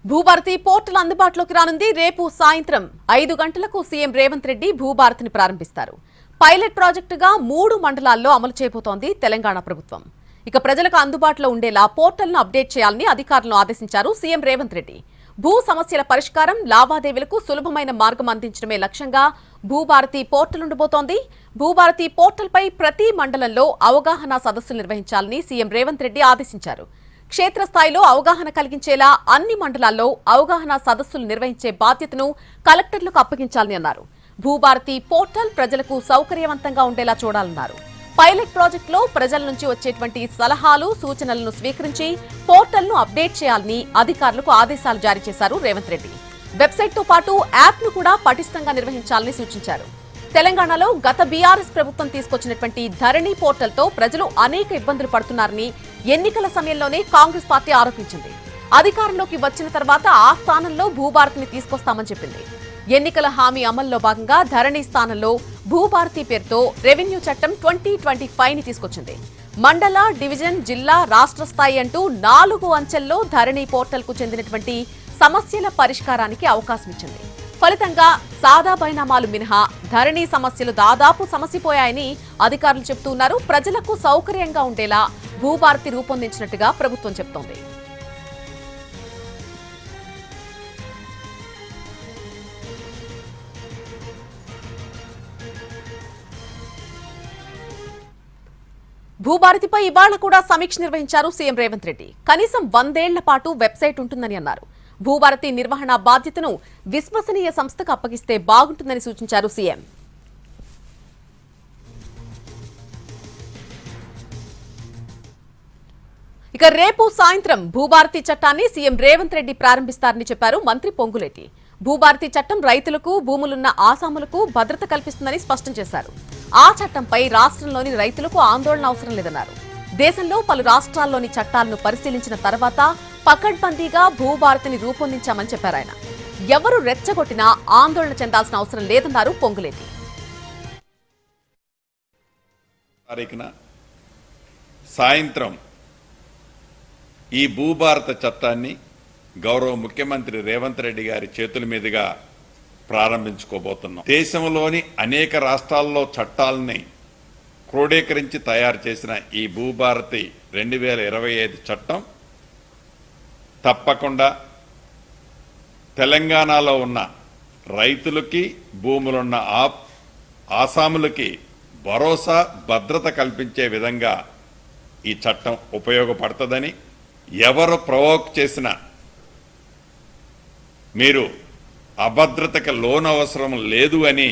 Bhubharati portal అందుబాటులోకి రానుంది. రేపు సాయంత్రం 5 గంటలకు సీఎం రేవంత్ రెడ్డి భూభారతిని ప్రారంభిస్తారు. పైలట్ ప్రాజెక్టుగా 3 మండలాల్లో అమలు చేయబోతోంది తెలంగాణ ప్రభుత్వం. ఇక ప్రజలకు అందుబాటులో ఉండేలా పోర్టల్ను అప్డేట్ చేయాలని అధికారులను ఆదేశించారు సీఎం రేవంత్ రెడ్డి. భూ సమస్యల పరిష్కారం, లావాదేవీలకు సులభమైన మార్గం అందించడమే లక్ష్యంగా భూభారతి పోర్టల్ ఉండబోతోంది. భూభారతి పోర్టల్పై ప్రతి మండలంలో అవగాహన సదస్సులు నిర్వహించాలని సీఎం రేవంత్ రెడ్డి ఆదేశించారు. క్షేత్రస్థాయిలో అవగాహన కలిగించేలా అన్ని మండలాల్లో అవగాహన సదస్సులు నిర్వహించే బాధ్యతను కలెక్టర్లకు అప్పగించాలని అన్నారు. భూభారతి పోర్టల్ ప్రజలకు సౌకర్యవంతంగా ఉండేలా చూడాలన్నారు. పైలట్ ప్రాజెక్టులో ప్రజల నుంచి వచ్చేటువంటి సలహాలు, సూచనలను స్వీకరించి పోర్టల్ను అప్డేట్ చేయాలని అధికారులకు ఆదేశాలు జారీ చేశారు రేవంత్ రెడ్డి. వెబ్సైట్తో పాటు యాప్ను కూడా పటిష్టంగా నిర్వహించాలని సూచించారు. తెలంగాణలో గత బీఆర్ఎస్ ప్రభుత్వం తీసుకొచ్చినటువంటి ధరణి పోర్టల్తో ప్రజలు అనేక ఇబ్బందులు పడుతున్నారని ఎన్నికల సమయంలోనే కాంగ్రెస్ పార్టీ ఆరోపించింది. అధికారంలోకి వచ్చిన తర్వాత ఆ స్థానంలో భూభారతిని తీసుకొస్తామని చెప్పింది. ఎన్నికల హామీ అమల్లో భాగంగా ధరణి స్థానంలో భూభారతి పేరుతో రెవెన్యూ చట్టం 2025ని తీసుకొచ్చింది. మండల, డివిజన్, జిల్లా, రాష్ట్ర స్థాయి అంటూ 4 అంచెల్లో ధరణి పోర్టల్కు చెందినటువంటి సమస్యల పరిష్కారానికి అవకాశం ఇచ్చింది. ఫలితంగా సాదా బైనామాలు మినహా ధరణి సమస్యలు దాదాపు సమసిపోయాయని అధికారులు చెబుతున్నారు. ప్రజలకు సౌకర్యంగా ఉండేలా భూభారతి రూపొందించినట్టుగా ప్రభుత్వం చెబుతోంది. భూభారతిపై ఇవాళ కూడా సమీక్ష నిర్వహించారు సీఎం రేవంత్ రెడ్డి. కనీసం 100 ఏళ్ల పాటు వెబ్సైట్ ఉంటుందని అన్నారు. భూభారతి నిర్వహణ బాధ్యతను విశ్వసనీయ సంస్థకు అప్పగిస్తే బాగుంటుందని సూచించారు సీఎం. ఇక రేపు సాయంత్రం భూభారతి చట్టాన్ని సీఎం రేవంత్ రెడ్డి ప్రారంభిస్తారని చెప్పారు మంత్రి పొంగులేటి. భూభారతి చట్టం రైతులకు, భూములున్న ఆసాములకు భద్రత కల్పిస్తుందని స్పష్టం చేశారు. ఆ చట్టంపై రాష్ట్రంలోని రైతులకు ఆందోళన అవసరం లేదన్నారు. దేశంలో పలు రాష్ట్రాల్లోని చట్టాలను పరిశీలించిన తర్వాత పకడ్బందీగా భూభారతిని రూపొందించామని చెప్పారు ఆయన. ఎవరు రెచ్చగొట్టినా ఆందోళన చెందాల్సిన అవసరం లేదన్నారు పొంగులేటి. సాయంత్రం ఈ భూభారత చట్టాన్ని గౌరవ ముఖ్యమంత్రి రేవంత్ రెడ్డి గారి చేతుల మీదుగా ప్రారంభించుకోబోతున్నాం. దేశంలోని అనేక రాష్ట్రాల్లో చట్టాలని క్రోడీకరించి తయారు చేసిన ఈ భూభారతి 2025 చట్టం తప్పకుండా తెలంగాణలో ఉన్న రైతులకి, భూములున్న ఆసాములకి భరోసా, భద్రత కల్పించే విధంగా ఈ చట్టం ఉపయోగపడుతుందని, ఎవరు ప్రవోక్ చేసినా మీరు అభద్రతకు లోనవసరం లేదు అని